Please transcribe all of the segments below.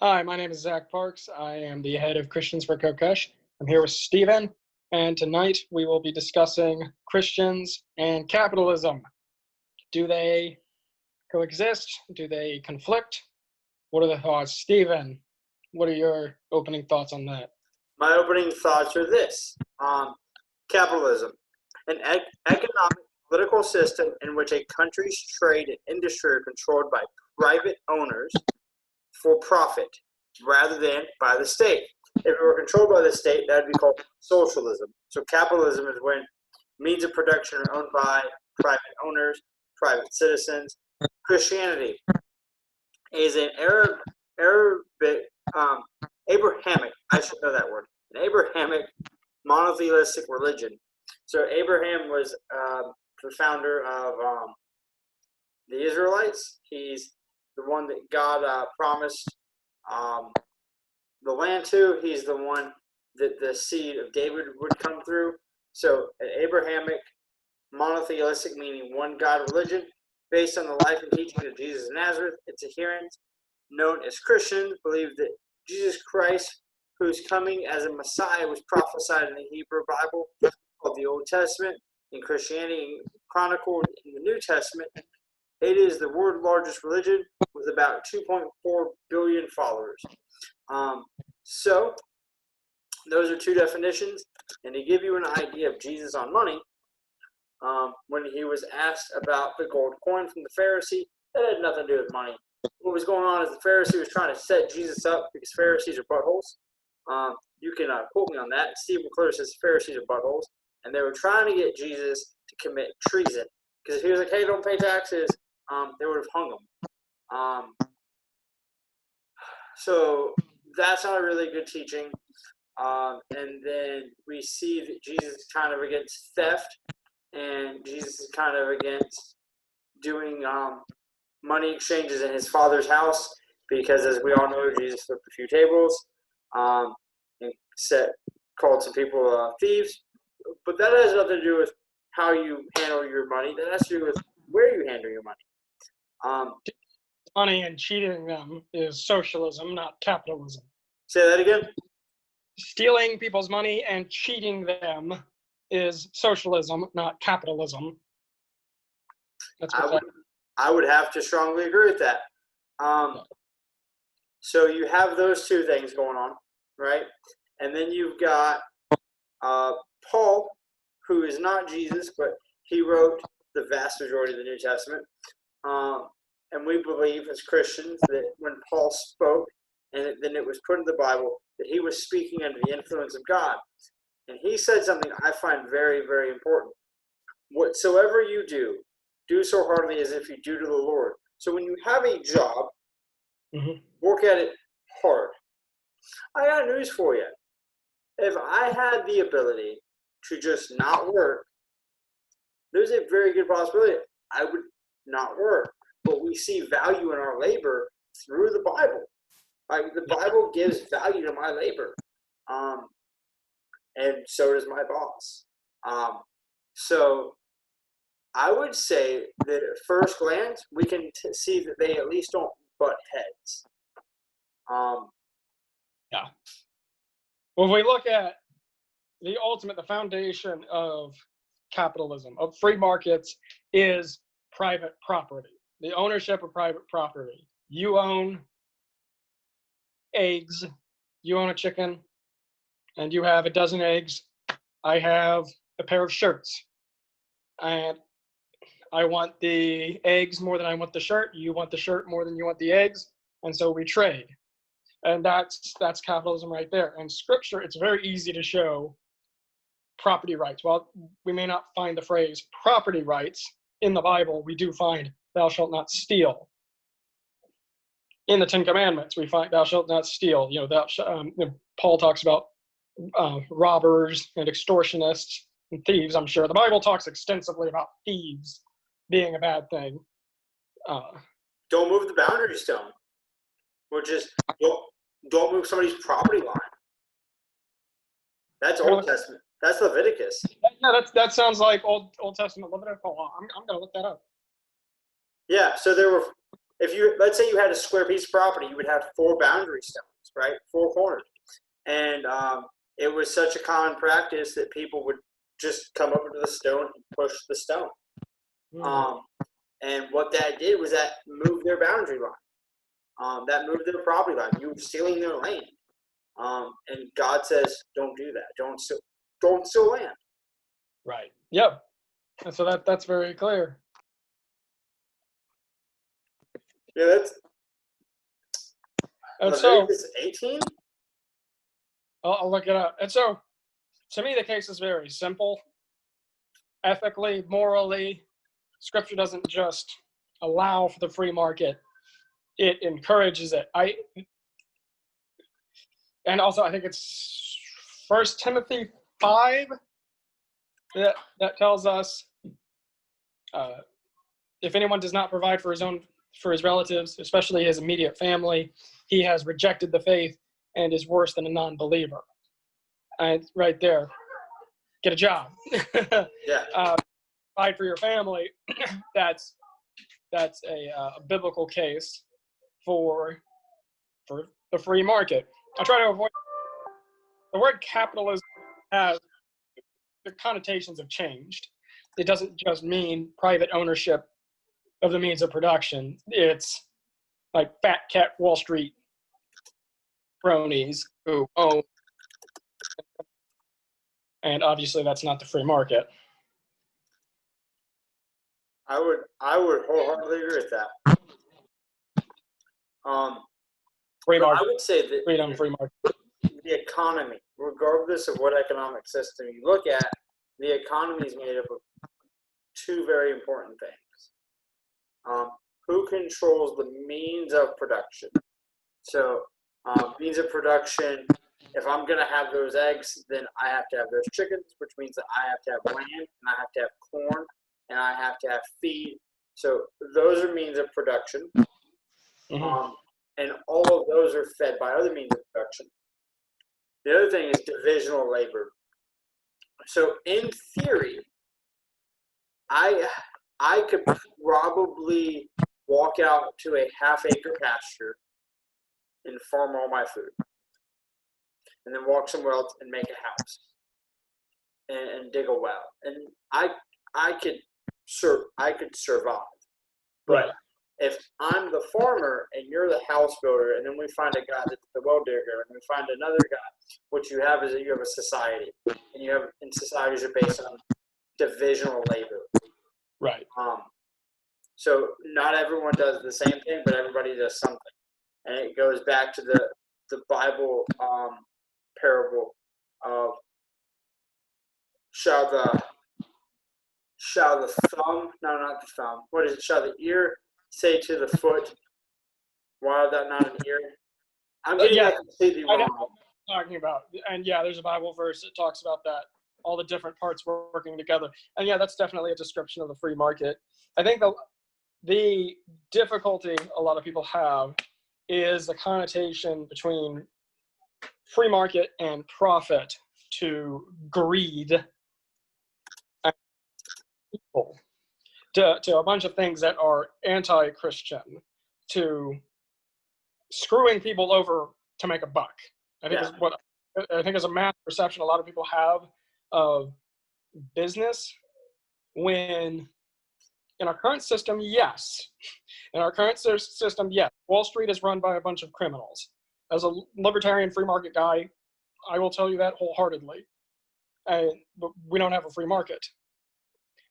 Hi, my name is Zach Parks. I am the head of Christians for Kokesh. I'm here with Steven, and tonight we will be discussing Christians and capitalism. Do they coexist? Do they conflict? What are the thoughts? Steven, what are your opening thoughts on that? My opening thoughts are this. Capitalism, an economic political system in which a country's trade and industry are controlled by private owners for profit rather than by the state. If it were controlled by the state, that would be called socialism. So capitalism is when means of production are owned by private owners, private citizens. Christianity is an Arabic, Abrahamic, I should know that word, an Abrahamic monotheistic religion. So Abraham was the founder of the Israelites. He's the one that God promised the land to. He's the one that the seed of David would come through. So an Abrahamic monotheistic, meaning one God religion, based on the life and teaching of Jesus of Nazareth. Its adherents, known as Christians, believe that Jesus Christ, whose coming as a Messiah was prophesied in the Hebrew Bible called the Old Testament, in Christianity chronicled in the New Testament. It is the world's largest religion with about 2.4 billion followers. So those are two definitions. And to give you an idea of Jesus on money, when he was asked about the gold coin from the Pharisee, that had nothing to do with money. What was going on is the Pharisee was trying to set Jesus up because Pharisees are buttholes. You can quote me on that. Steve McClure says Pharisees are buttholes. And they were trying to get Jesus to commit treason. Because if he was like, hey, don't pay taxes, they would have hung him. So that's not a really good teaching. And then we see that Jesus is kind of against theft. And Jesus is kind of against doing money exchanges in his father's house. Because as we all know, Jesus flipped a few tables and called some people thieves. But that has nothing to do with how you handle your money. That has to do with where you handle your money. Money and cheating them is socialism, not capitalism. Say that again? Stealing people's money and cheating them is socialism, not capitalism. That's what I would have to strongly agree with that. So you have those two things going on, right? And then you've got Paul, who is not Jesus, but he wrote the vast majority of the New Testament. And we believe as Christians that when Paul spoke, and then it was put in the Bible, that he was speaking under the influence of God. And he said something I find very, very important. Whatsoever you do, do so heartily as if you do to the Lord. So when you have a job, work at it hard. I got news for you. If I had the ability to just not work, there's a very good possibility I would not work. But we see value in our labor through the Bible. Like the Bible gives value to my labor. And so does my boss. So I would say that at first glance, we can see that they at least don't butt heads. Yeah. Well, if we look at the foundation of capitalism, of free markets, is private property. The ownership of private property. You own eggs, you own a chicken, and you have a dozen eggs. I have a pair of shirts. And I want the eggs more than I want the shirt. You want the shirt more than you want the eggs. And so we trade. And that's capitalism right there. And scripture, it's very easy to show property rights. While we may not find the phrase property rights in the Bible, we do find thou shalt not steal. In the Ten Commandments, we find thou shalt not steal. Paul talks about robbers and extortionists and thieves, I'm sure. The Bible talks extensively about thieves being a bad thing. Don't move the boundary stone. Or just don't move somebody's property line. That's Old Testament. That's Leviticus. Yeah, that sounds like Old Testament Leviticus law. I'm going to look that up. Yeah, so there were if you, let's say you had a square piece of property, you would have 4 boundary stones, right? 4 corners. And it was such a common practice that people would just come up to the stone and push the stone. And what that did was that moved their boundary line. That moved their property line. You were stealing their land. And God says, don't do that. Don't steal land. Right. Yep. And so that's very clear. Yeah, that's. And so, 18? I'll look it up. And so, to me, the case is very simple. Ethically, morally, Scripture doesn't just allow for the free market; it encourages it. And also, I think it's 1 Timothy 5 that tells us, if anyone does not provide for his relatives, especially his immediate family, he has rejected the faith and is worse than a non-believer. And right there, get a job. Yeah. Provide for your family. That's a biblical case for the free market. I try to avoid the word capitalism. Has the connotations have changed. It doesn't just mean private ownership of the means of production. It's like fat cat Wall Street cronies who own, and obviously that's not the free market. I would wholeheartedly agree with that. Free market. I would say that Freedom, free market. the economy, regardless of what economic system you look at, the economy is made up of 2 very important things. Who controls the means of production? So, means of production, if I'm going to have those eggs, then I have to have those chickens, which means that I have to have land, and I have to have corn, and I have to have feed. So, those are means of production. And all of those are fed by other means of production. The other thing is divisional labor. So, in theory, I could probably walk out to a half-acre pasture and farm all my food, and then walk somewhere else and make a house and dig a well, and I could survive. But if I'm the farmer and you're the house builder, and then we find a guy that's the well digger, and we find another guy, what you have is that you have a society, and societies are based on divisional labor. Right. So not everyone does the same thing, but everybody does something. And it goes back to the Bible parable of shall the thumb, no, not the thumb, what is it? Shall the ear say to the foot, why is that not an ear? I'm getting that completely wrong. I know what you're talking about. And yeah, there's a Bible verse that talks about that, all the different parts working together. And yeah, that's definitely a description of the free market. I think the difficulty a lot of people have is the connotation between free market and profit to greed and people, to a bunch of things that are anti-Christian, to screwing people over to make a buck. I think is a mass perception a lot of people have of business, when in our current system, yes. In our current system, yes. Wall Street is run by a bunch of criminals. As a libertarian free market guy, I will tell you that wholeheartedly. But we don't have a free market.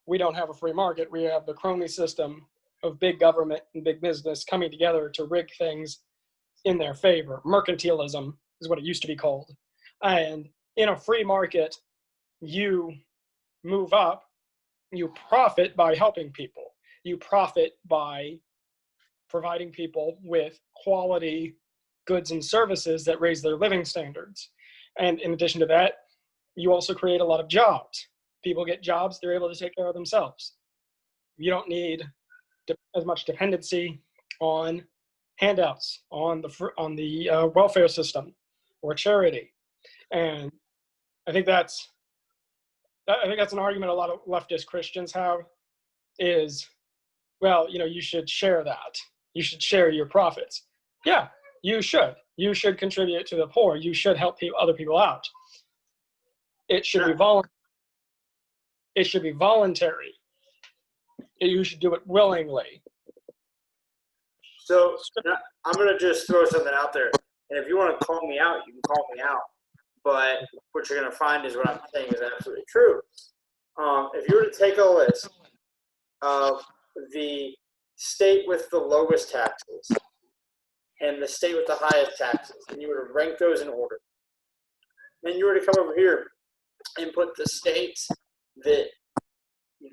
We don't have a free market. We have the crony system of big government and big business coming together to rig things in their favor. Mercantilism is what it used to be called. And in a free market, you move up, you profit by helping people. You profit by providing people with quality goods and services that raise their living standards. And in addition to that, you also create a lot of jobs. People get jobs, they're able to take care of themselves. You don't need as much dependency on handouts, on the welfare system or charity. And I think that's an argument a lot of leftist Christians have is, well, you should share that. You should share your profits. Yeah, you should. You should contribute to the poor. You should help other people out. It should be voluntary. It should be voluntary. You should do it willingly. So I'm going to just throw something out there. And if you want to call me out, you can call me out. But what you're going to find is what I'm saying is absolutely true. If you were to take a list of the state with the lowest taxes and the state with the highest taxes, and you were to rank those in order, then you were to come over here and put the states that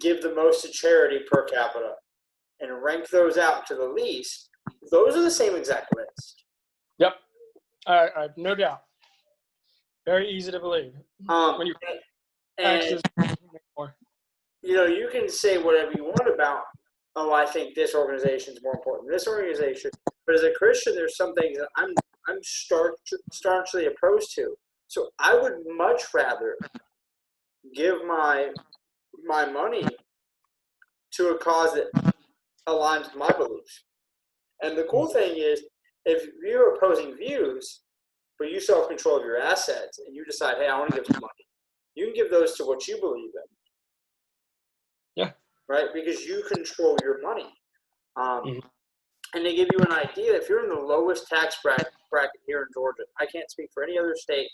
give the most to charity per capita and rank those out to the least, those are the same exact list. Yep, I have no doubt. Very easy to believe. When you taxes, you can say whatever you want about, oh, I think this organization is more important than this organization. But as a Christian, there's some things that I'm staunchly opposed to. So I would much rather give my money to a cause that aligns with my beliefs. And the cool thing is, if you're opposing views, but you still have control of your assets, and you decide, hey, I want to give some money, you can give those to what you believe in. Yeah. Right? Because you control your money. And they give you an idea. If you're in the lowest tax bracket here in Georgia, I can't speak for any other state.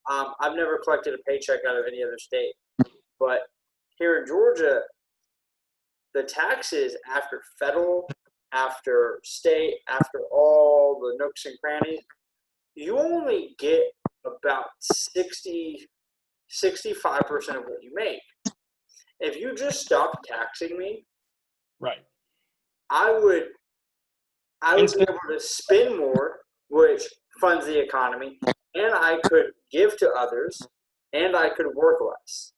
I've never collected a paycheck out of any other state. But here in Georgia, the taxes after federal, after state, after all the nooks and crannies, you only get about 65% of what you make. If you just stopped taxing me, right, I would be able to spend more, which funds the economy, and I could give to others, and I could work less,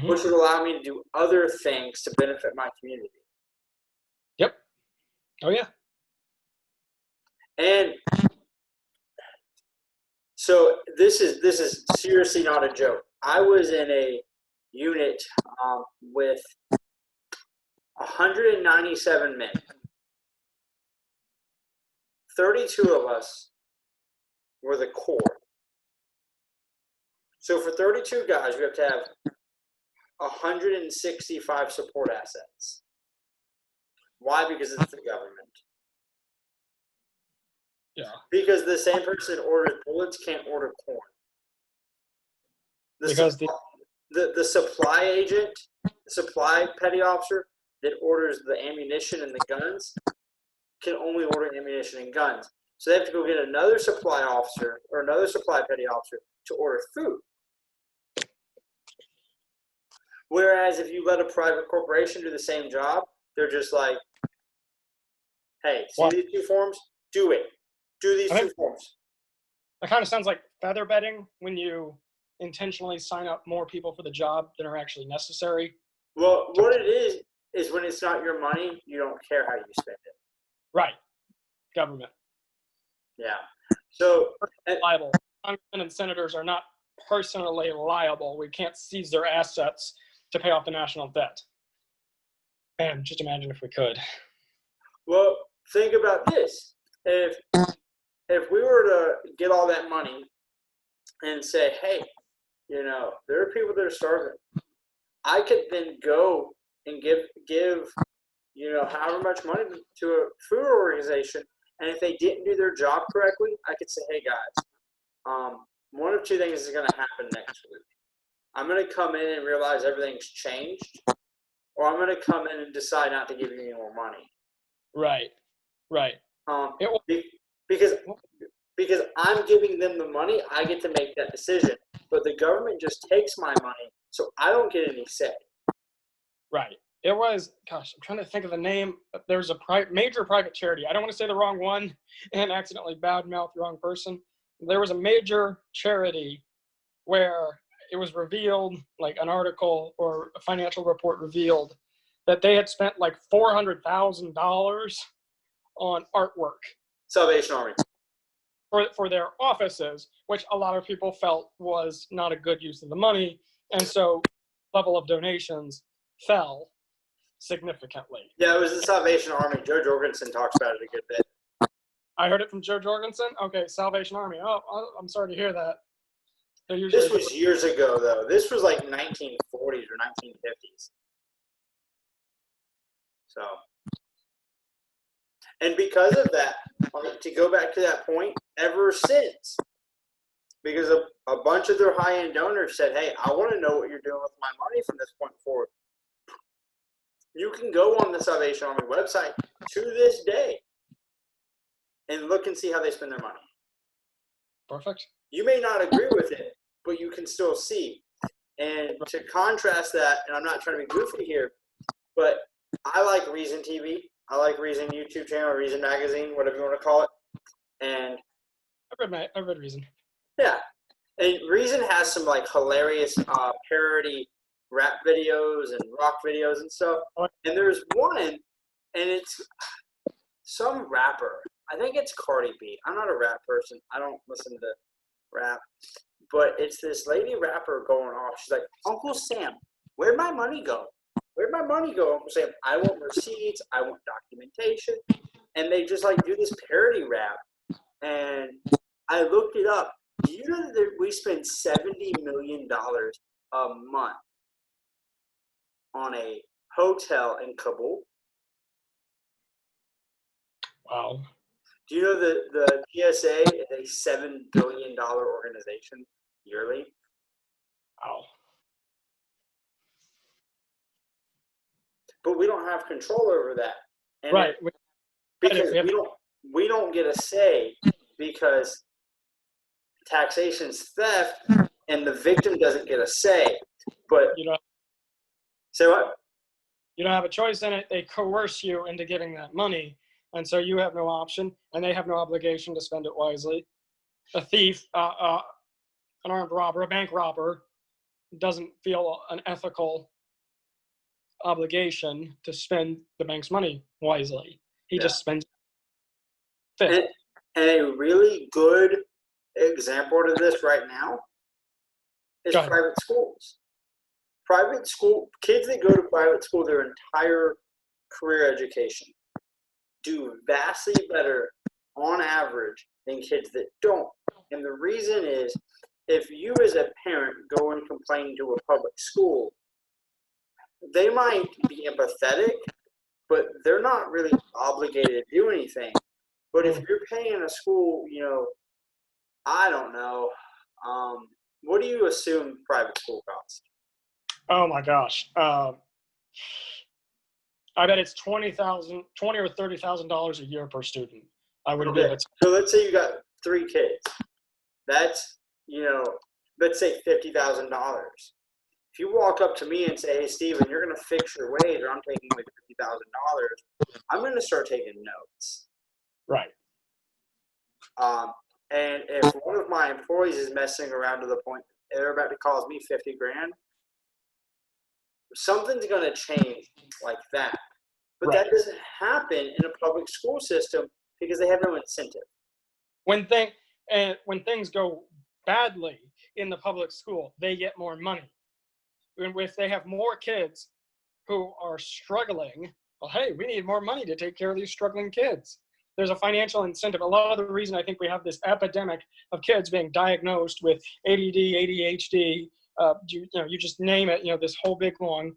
which would allow me to do other things to benefit my community. Yep. Oh yeah. And so this is seriously not a joke. I was in a unit with 197 men. 32 of us were the core. So for 32 guys, you have to have 165 support assets. Why? Because it's the government. Yeah. Because the same person that orders bullets can't order corn. The supply agent, the supply petty officer that orders the ammunition and the guns can only order ammunition and guns. So they have to go get another supply officer or another supply petty officer to order food. Whereas if you let a private corporation do the same job, they're just like, hey, see these two forms? Do it. Do these two forms. That kind of sounds like feather bedding when you intentionally sign up more people for the job than are actually necessary. Well, what it is when it's not your money, you don't care how you spend it. Right. Government. Yeah. So liable. Congressmen and senators are not personally liable. We can't seize their assets to pay off the national debt. And just imagine if we could. Well, think about this. If we were to get all that money and say, hey, there are people that are starving, I could then go and give however much money to a food organization, and if they didn't do their job correctly, I could say, hey guys, one of two things is going to happen next week. I'm going to come in and realize everything's changed, or I'm going to come in and decide not to give you any more money. Right. Because I'm giving them the money, I get to make that decision. But the government just takes my money, so I don't get any say. Right. It was, I'm trying to think of the name. There's a major private charity. I don't want to say the wrong one and accidentally badmouth the wrong person. There was a major charity where it was revealed, like an article or a financial report revealed, that they had spent like $400,000 on artwork. Salvation Army. For their offices, which a lot of people felt was not a good use of the money. And so level of donations fell. significantly. Yeah, it was the Salvation Army. Joe Jorgensen talks about it a good bit. I heard it from Joe Jorgensen. Okay, Salvation Army. Oh, I'm sorry to hear that. This was years ago, though. This was like 1940s or 1950s. So, and because of that, to go back to that point, ever since, because a bunch of their high-end donors said, hey, I want to know what you're doing with my money from this point forward. You can go on the Salvation Army website to this day and look and see how they spend their money. Perfect. You may not agree with it, but you can still see. And to contrast that, and I'm not trying to be goofy here, but I like Reason TV. I like Reason YouTube channel, Reason Magazine, whatever you want to call it. And I've read Reason. Yeah. And Reason has some like hilarious parody rap videos and rock videos and stuff. And there's one, and it's some rapper. I think it's Cardi B. I'm not a rap person. I don't listen to rap. But it's this lady rapper going off. She's like, Uncle Sam, where'd my money go? Where'd my money go, Uncle Sam? I want receipts. I want documentation. And they just like do this parody rap. And I looked it up. Do you know that we spend $70 million a month on a hotel in Kabul? Wow. Do you know that the GSA is a $7 billion organization yearly? Wow. But we don't have control over that. And right. Because we don't get a say, because taxation's theft and the victim doesn't get a say. But say what? You don't have a choice in it. They coerce you into giving that money. And so you have no option, and they have no obligation to spend it wisely. A thief, an armed robber, a bank robber doesn't feel an ethical obligation to spend the bank's money wisely. He just spends it. And a really good example to this right now is private schools. Private school, kids that go to private school their entire career education do vastly better on average than kids that don't. And the reason is, if you as a parent go and complain to a public school, they might be empathetic, but they're not really obligated to do anything. But if you're paying a school, I don't know, what do you assume private school costs? Oh my gosh. I bet it's $20,000 or $30,000 a year per student. I would give it. So let's say you got 3 kids. That's, let's say $50,000. If you walk up to me and say, hey, Steven, you're going to fix your wage, or I'm taking like $50,000, I'm going to start taking notes. Right. And if one of my employees is messing around to the point they're about to cost me $50,000, something's going to change like that. But that doesn't happen in a public school system because they have no incentive. When things go badly in the public school, they get more money. If they have more kids who are struggling, well, hey, we need more money to take care of these struggling kids. There's a financial incentive. A lot of the reason I think we have this epidemic of kids being diagnosed with ADD, ADHD, you just name it, this whole big long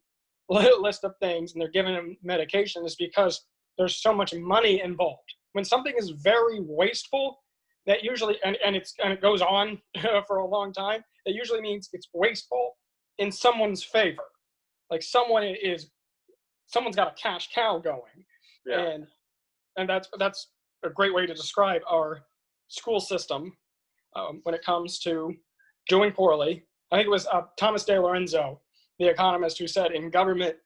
list of things, and they're giving them medication, is because there's so much money involved. When something is very wasteful, that usually, and it goes on for a long time, that usually means it's wasteful in someone's favor. Like someone's got a cash cow going. Yeah. And that's a great way to describe our school system when it comes to doing poorly. I think it was Thomas De Lorenzo, the economist, who said, in government,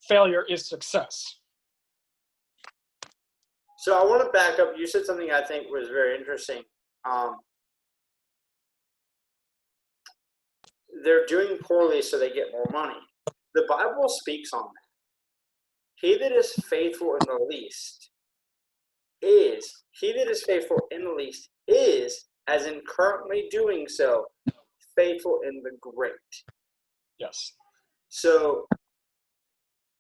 failure is success. So I want to back up. You said something I think was very interesting. They're doing poorly so they get more money. The Bible speaks on that. He that is faithful in the least is, as in currently doing so, faithful in the great. Yes. So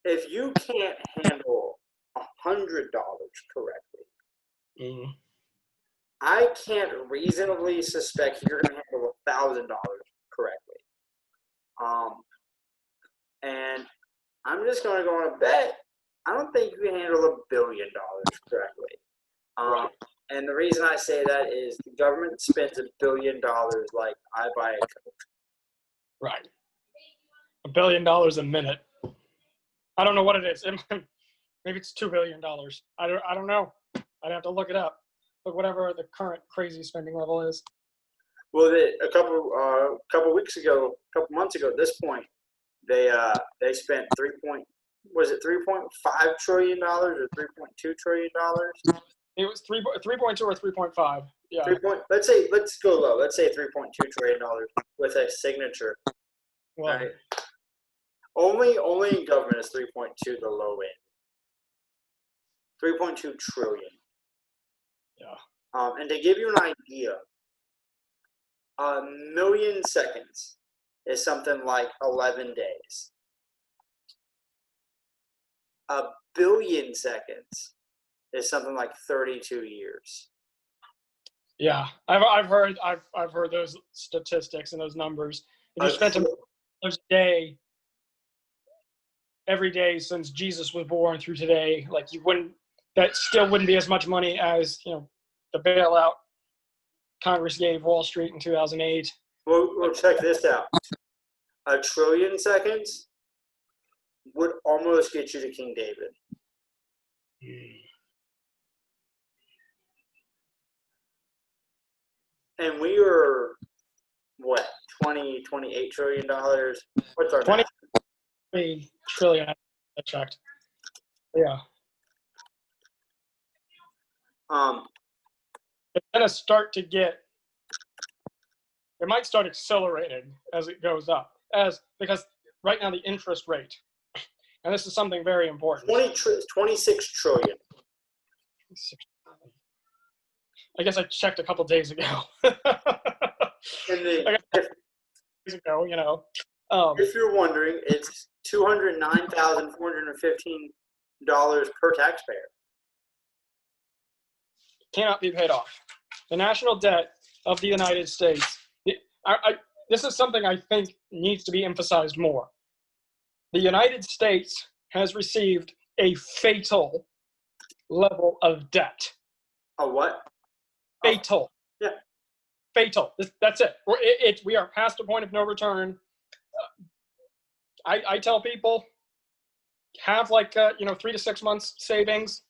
if you can't handle $100 correctly, Mm. I can't reasonably suspect you're going to handle $1,000 correctly. And I'm just going to go on a bet. I don't think you can handle $1 billion correctly. Right. And the reason I say that is the government spends $1 billion like I buy a Coke. Right. $1 billion a minute. I don't know what it is. Maybe it's $2 billion. I don't know. I'd have to look it up. But whatever the current crazy spending level is. Well, a couple weeks ago, a couple months ago, at this point, they spent $3.5 trillion or $3.2 trillion? It was 3.2 or 3.5. Yeah. Let's go low. Let's say $3.2 trillion with a signature. Well, Right. Only in government is 3.2 the low end. 3.2 trillion. yeah. And to give you an idea, 1,000,000 seconds is something like 11 days. 1 billion seconds is something like 32 years. Yeah. I've heard those statistics and those numbers. If you spent $1 a day every day since Jesus was born through today, like that still wouldn't be as much money as, the bailout Congress gave Wall Street in 2008. Well, check this out. 1 trillion seconds would almost get you to King David. And we are, what, $28 trillion? What's our 20 trillion, I checked. Yeah. It's going to start to it might start accelerating as it goes up, because right now the interest rate, and this is something very important. 26 trillion. I guess I checked a couple days ago. If you're wondering, it's $209,415 per taxpayer. Cannot be paid off. The national debt of the United States. This is something I think needs to be emphasized more. The United States has received a fatal level of debt. A what? Fatal. Yeah. Fatal. That's it. We are past the point of no return. I tell people, have 3 to 6 months savings,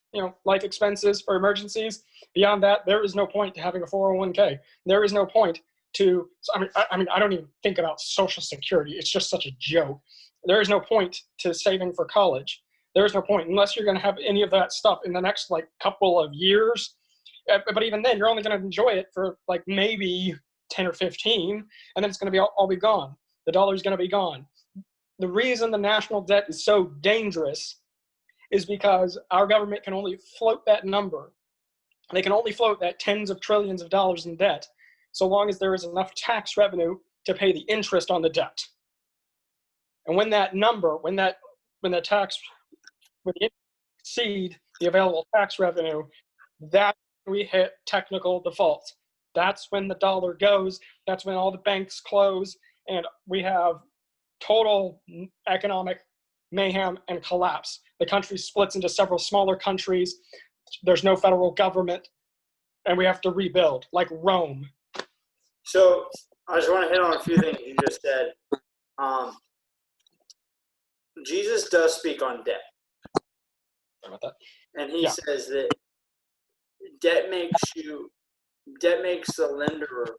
life expenses for emergencies. Beyond that, there is no point to having a 401k. There is no point to, I don't even think about Social Security. It's just such a joke. There is no point to saving for college. There is no point unless you're going to have any of that stuff in the next couple of years. But even then, you're only going to enjoy it for maybe 10 or 15, and then it's going to all be gone. The dollar's going to be gone. The reason the national debt is so dangerous is because our government can only float that number. They can only float that tens of trillions of dollars in debt so long as there is enough tax revenue to pay the interest on the debt. And when that number, when the exceed the available tax revenue, that we hit technical default. That's when the dollar goes. That's when all the banks close, and we have total economic mayhem and collapse. The country splits into several smaller countries. There's no federal government, and we have to rebuild like Rome. So I just want to hit on a few things you just said. Jesus does speak on debt. Sorry about that. And he says that debt makes the lender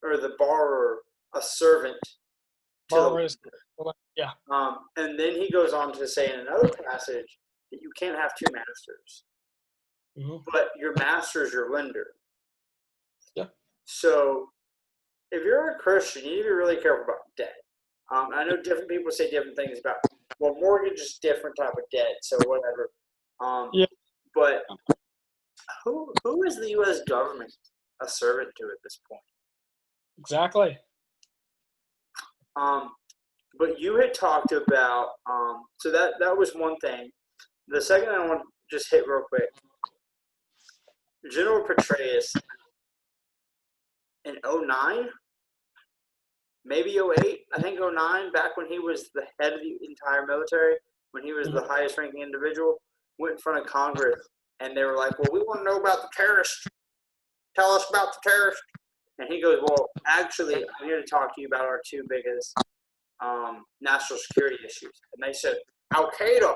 or the borrower a servant to the lender. Yeah. And then he goes on to say in another passage that you can't have two masters. Mm-hmm. But your master is your lender. Yeah. So if you're a Christian, you need to be really careful about debt. I know different people say different things about, well, mortgage is different type of debt, so whatever. But who is the U.S. government a servant to at this point? Exactly. But you had talked about, so that was one thing. The second I want to just hit real quick, General Petraeus in 09, maybe 08, I think 09, back when he was the head of the entire military, when he was the highest ranking individual, went in front of Congress, and they were like, well, we want to know about the terrorists. Tell us about the terrorists. And he goes, well, actually, I'm here to talk to you about our two biggest national security issues. And they said, Al-Qaeda.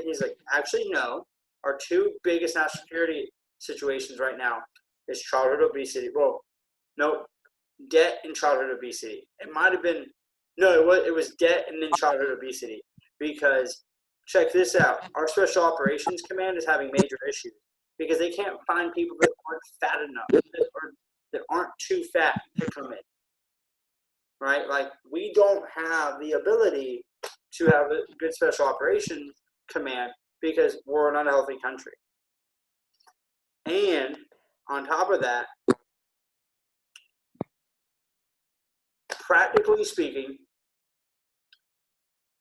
He's like, actually, no. Our two biggest national security situations right now is childhood obesity. Well, no, debt and childhood obesity. It might have been, no, it was debt and then childhood obesity. Because, check this out, our Special Operations Command is having major issues because they can't find people that aren't fat enough, that aren't too fat to come in. Right? Like, we don't have the ability to have a good Special Operations Command because we're an unhealthy country. And on top of that, practically speaking,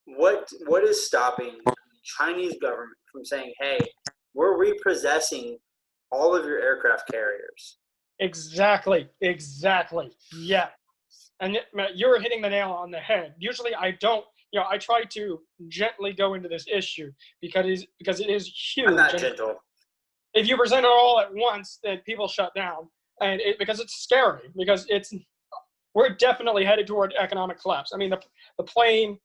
what is stopping the Chinese government from saying, hey, we're repossessing all of your aircraft carriers? Exactly. Yeah. And you're hitting the nail on the head. Usually I don't, I try to gently go into this issue because it is huge. I'm not gentle. If you present it all at once, then people shut down, and because it's scary. Because we're definitely headed toward economic collapse. I mean, the plane,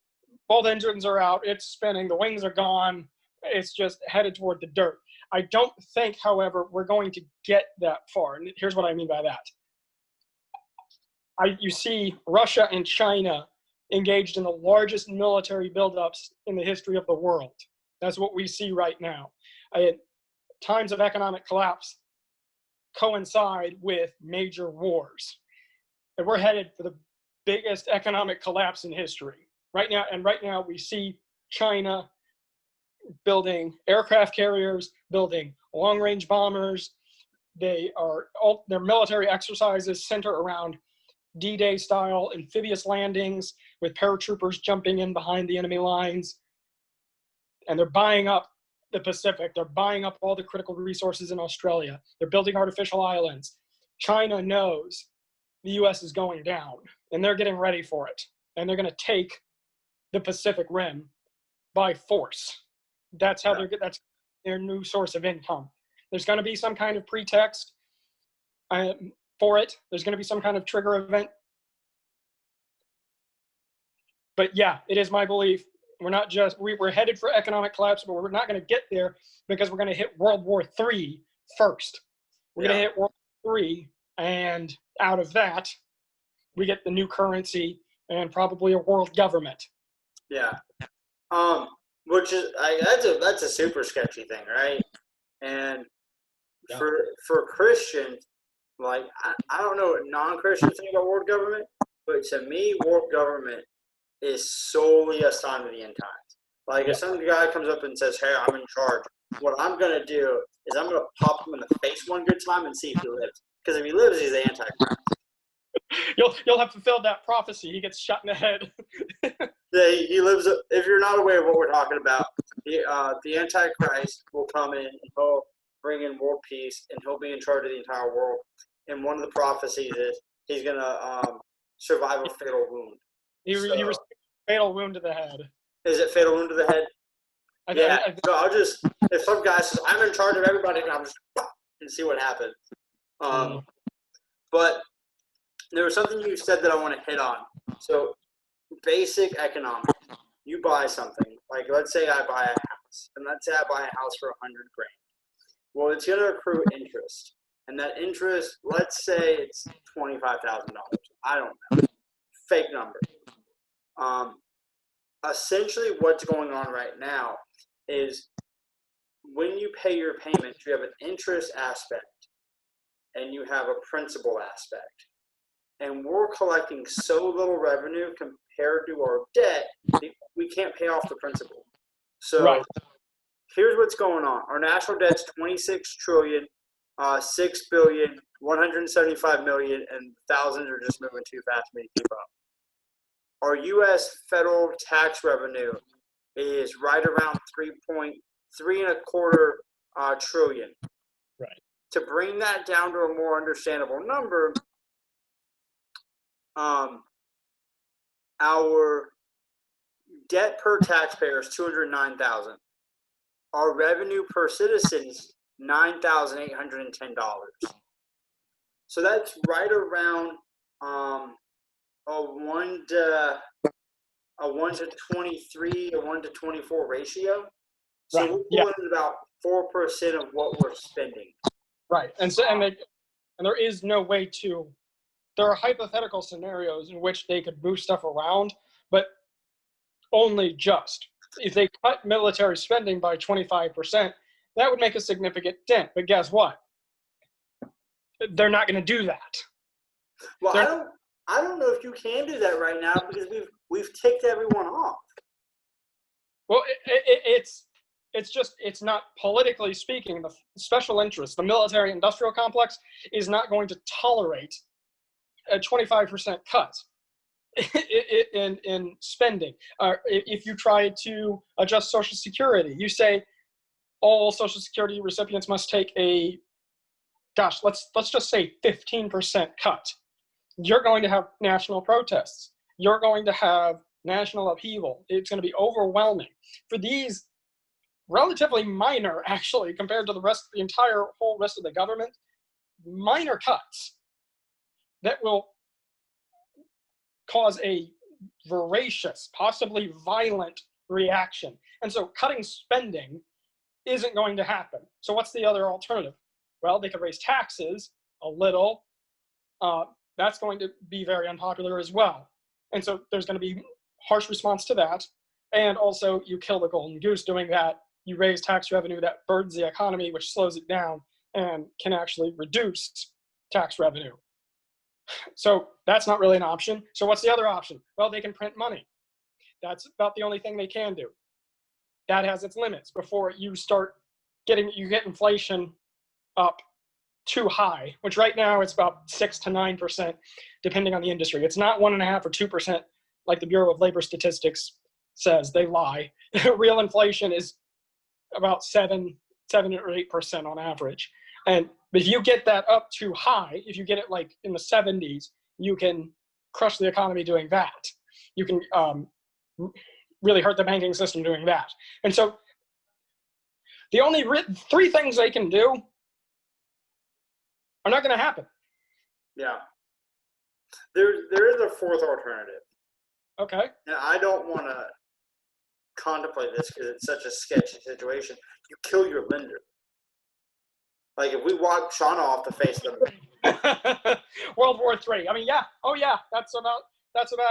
both engines are out, it's spinning, the wings are gone. It's just headed toward the dirt. I don't think, however, we're going to get that far. And here's what I mean by that. You see Russia and China engaged in the largest military buildups in the history of the world. That's what we see right now. Times of economic collapse coincide with major wars. And we're headed for the biggest economic collapse in history. Right now we see China building aircraft carriers, building long-range bombers. Their military exercises center around D-Day style amphibious landings with paratroopers jumping in behind the enemy lines. And they're buying up the Pacific. They're buying up all the critical resources in Australia. They're building artificial islands. China knows the U.S. is going down, and they're getting ready for it. And they're going to take the Pacific Rim by force. That's how that's their new source of income. There's going to be some kind of pretext for it. There's going to be some kind of trigger event. But yeah, it is my belief we're headed for economic collapse, but we're not going to get there because we're going to hit World War III first. We're going to hit World War III, and out of that, we get the new currency and probably a world government. Yeah. Which is that's a super sketchy thing, right? And for Christians, like I don't know what non-Christians think about world government, but to me, world government is solely a sign of the end times. Like if some guy comes up and says, "Hey, I'm in charge," what I'm gonna do is I'm gonna pop him in the face one good time and see if he lives. Because if he lives, he's the Antichrist. You'll have fulfilled that prophecy. He gets shot in the head. Yeah, he lives. If you're not aware of what we're talking about, the Antichrist will come in and he'll bring in world peace, and he'll be in charge of the entire world. And one of the prophecies is he's gonna survive a fatal wound. He received a fatal wound to the head. Is it fatal wound to the head? So I'll just, if some guy says, I'm in charge of everybody, and I'll just, and see what happens. But there was something you said that I want to hit on. So basic economics. You buy something, like let's say I buy a house, and let's say I buy a house for $100,000. Well, it's going to accrue interest. And that interest, let's say it's $25,000. I don't know. Fake number. Essentially what's going on right now is when you pay your payments, you have an interest aspect and you have a principal aspect. And we're collecting so little revenue compared to our debt, we can't pay off the principal. So here's what's going on. Our national debt's $26 trillion, $6 billion, $175 million, and thousands are just moving too fast for me to keep up. our U.S. federal tax revenue is right around 3.325 trillion. Right. To bring that down to a more understandable number, our debt per taxpayer is $209,000. Our revenue per citizen is $9,810. So that's right around a 1 to 23, a 1 to 24 ratio. So Right. we're Yeah. pulling about 4% of what we're spending. Right. And there is no way to. There are hypothetical scenarios in which they could move stuff around, but only just. If they cut military spending by 25%, that would make a significant dent. But guess what? They're not going to do that. Well, I don't know if you can do that right now because we've ticked everyone off. Well, it's not politically speaking. The special interest, the military-industrial complex, is not going to tolerate a 25% cut in spending. If you try to adjust Social Security, you say all Social Security recipients must take let's just say 15% cut. You're going to have national protests. You're going to have national upheaval. It's going to be overwhelming. For these relatively minor, actually, compared to the whole rest of the government, minor cuts that will cause a voracious, possibly violent reaction. And so cutting spending isn't going to happen. So what's the other alternative? Well, they could raise taxes a little. That's going to be very unpopular as well. And so there's going to be harsh response to that. And also you kill the golden goose doing that. You raise tax revenue that burdens the economy, which slows it down and can actually reduce tax revenue. So that's not really an option. So what's the other option? Well, they can print money. That's about the only thing they can do. That has its limits before you get inflation up too high, which right now it's about 6 to 9%, depending on the industry. It's not 1.5 or 2% like the Bureau of Labor Statistics says. They lie. Real inflation is about 7 or 8% on average. And if you get that up too high, if you get it like in the 70s, you can crush the economy doing that. You can really hurt the banking system doing that. And so the only three things they can do are not going to happen. Yeah. There is a fourth alternative. Okay. And I don't want to contemplate this because it's such a sketchy situation. You kill your lender. Like if we wipe Shauna off the face of the World War III. I mean, yeah. Oh, yeah. That's about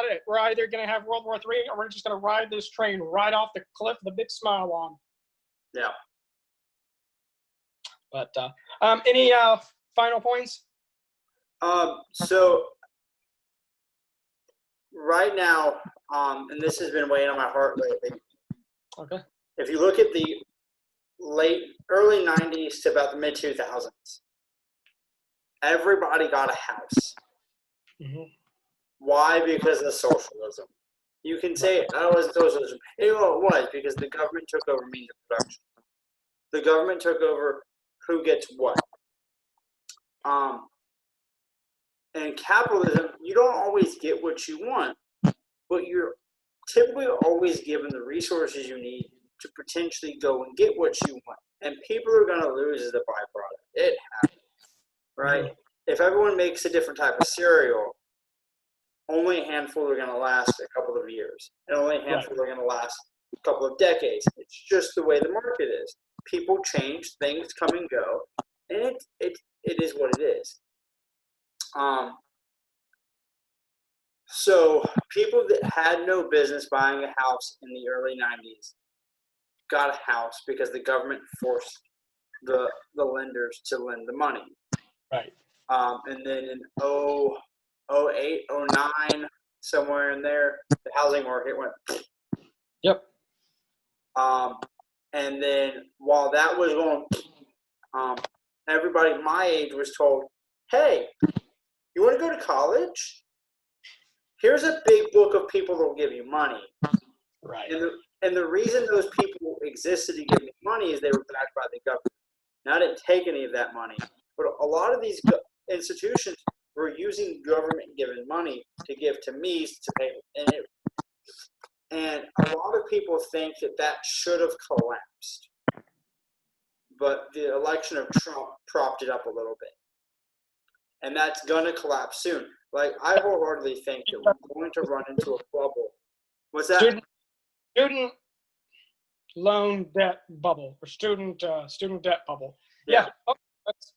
it. We're either going to have World War III or we're just going to ride this train right off the cliff with a big smile on. Yeah. But any final points? So right now, and this has been weighing on my heart lately. Okay. If you look at the early 90s to about the mid 2000s, everybody got a house. Mm-hmm. Why? Because of socialism. You can say, oh, it wasn't socialism. You know it was because the government took over means of production. The government took over who gets what. And capitalism, you don't always get what you want, but you're typically always given the resources you need to potentially go and get what you want. And people are going to lose as a byproduct. It happens, right? Mm-hmm. If everyone makes a different type of cereal, only a handful are going to last a couple of years, and only a handful are going to last a couple of decades. It's just the way the market is. People change, things come and go, and it is what it is. So people that had no business buying a house in the early 90s got a house because the government forced the lenders to lend the money. Right. And then in 08, 09, somewhere in there, the housing market went. Yep. And then while that was going, everybody my age was told, hey, you want to go to college? here's a big book of people that will give you money. Right. And the reason those people existed to give me money is they were backed by the government. Now, I didn't take any of that money, but a lot of these institutions were using government-given money to give to me to pay. And a lot of people think that should have collapsed. But the election of Trump propped it up a little bit. And that's going to collapse soon. Like, I wholeheartedly think that we're going to run into a bubble. What's that? Student loan debt bubble, or student debt bubble. Yeah. Oh, that's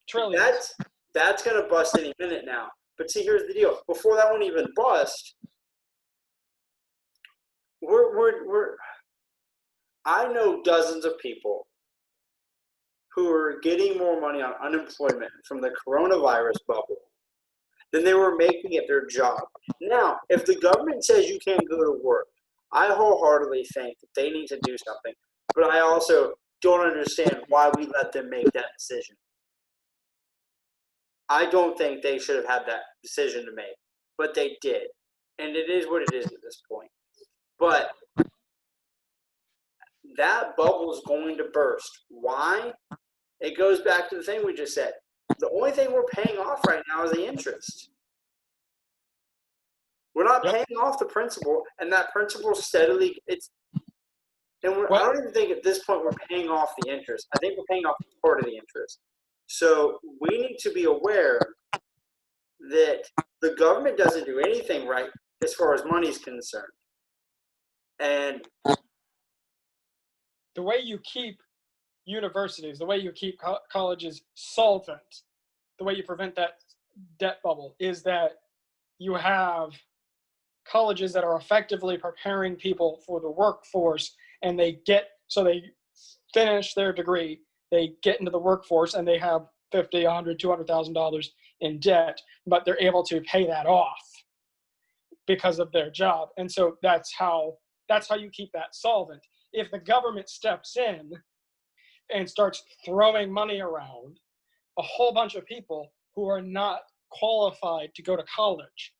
trillions. That's going to bust any minute now. But see, here's the deal. Before that one even bust, I know dozens of people who are getting more money on unemployment from the coronavirus bubble than they were making at their job. Now, if the government says you can't go to work, I wholeheartedly think that they need to do something. But I also don't understand why we let them make that decision. I don't think they should have had that decision to make, but they did. And it is what it is at this point. But that bubble is going to burst. Why? It goes back to the thing we just said. The only thing we're paying off right now is the interest. We're not paying off the principal, and that principal steadily I don't even think at this point we're paying off the interest. I think we're paying off part of the interest. So we need to be aware that the government doesn't do anything right as far as money is concerned. And the way you keep universities, the way you keep colleges solvent, the way you prevent that debt bubble is that you have colleges that are effectively preparing people for the workforce, and they finish their degree, they get into the workforce, and they have $50, $100, $200,000 in debt, but they're able to pay that off because of their job. And so that's how you keep that solvent. If the government steps in and starts throwing money around, a whole bunch of people who are not qualified to go to college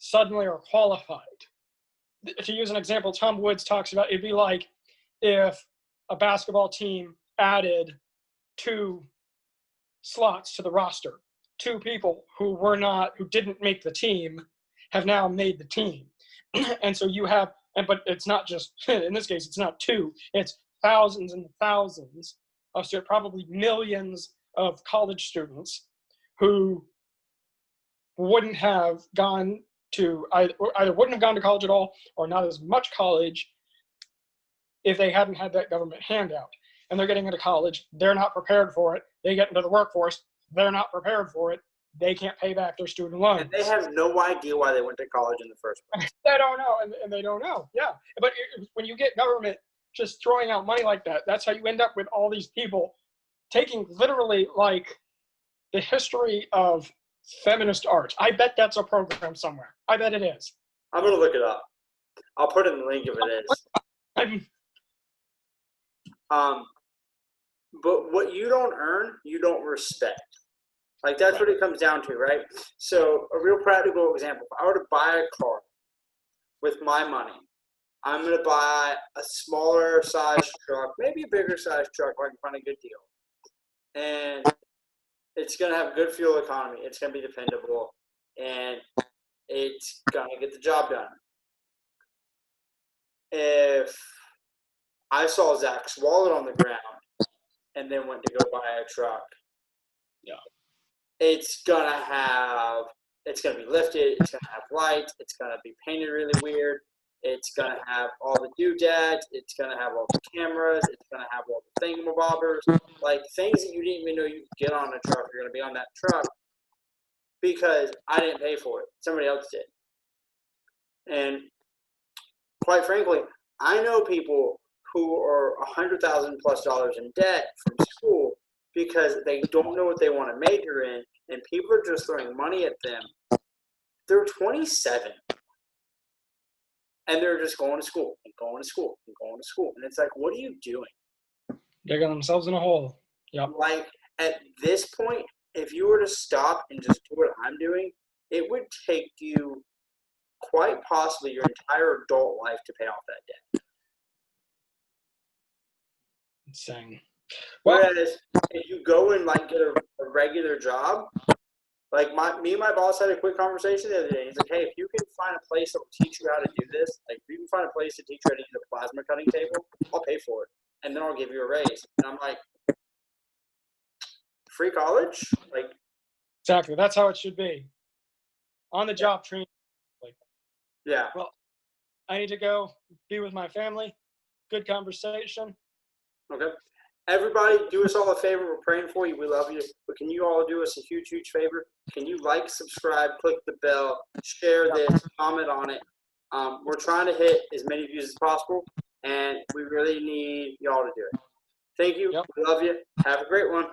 suddenly are qualified. To use an example, Tom Woods talks about, it'd be like if a basketball team added 2 slots to the roster. 2 people who didn't make the team have now made the team. And so you have, but it's not just, in this case, it's not 2, it's thousands and thousands of students, probably millions of college students who wouldn't have gone to, either wouldn't have gone to college at all or not as much college if they hadn't had that government handout. And they're getting into college, they're not prepared for it. They get into the workforce, they're not prepared for it. They can't pay back their student loans. And they have no idea why they went to college in the first place. They don't know, and they don't know, yeah. But when you get government just throwing out money like that, that's how you end up with all these people taking literally like the history of feminist art. I bet that's a program somewhere. I bet it is. I'm going to look it up. I'll put in the link if it is. But what you don't earn, you don't respect. Like, that's what it comes down to, right? So a real practical example, if I were to buy a car with my money, I'm going to buy a smaller size truck, maybe a bigger size truck where I can find a good deal. And it's going to have good fuel economy. It's going to be dependable. And it's going to get the job done. If I saw Zach's wallet on the ground and then went to go buy a truck, it's going to be lifted, it's going to have lights, it's going to be painted really weird, it's going to have all the doodads, it's going to have all the cameras, it's going to have all the thingamabobbers, like things that you didn't even know you could get on a truck are going to be on that truck because I didn't pay for it. Somebody else did. And quite frankly, I know people who are $100,000+ in debt from school because they don't know what they want to major in, and people are just throwing money at them. They're 27, and they're just going to school and going to school and going to school. And it's like, what are you doing? Digging themselves in a hole. Yep. Like, at this point, if you were to stop and just do what I'm doing, it would take you quite possibly your entire adult life to pay off that debt. Insane. Well, Whereas if you go and like get a regular job, like me and my boss had a quick conversation the other day. He's like, hey, if you can find a place that will teach you how to do this, like if you can find a place to teach you how to use a plasma cutting table, I'll pay for it. And then I'll give you a raise. And I'm like, free college? Like, exactly. That's how it should be. On the job training. yeah. Well, I need to go be with my family. Good conversation. Okay. Everybody, do us all a favor. We're praying for you. We love you. But can you all do us a huge, huge favor? Can you like, subscribe, click the bell, share this, comment on it? We're trying to hit as many views as possible, and we really need y'all to do it. Thank you. Yep. We love you. Have a great one.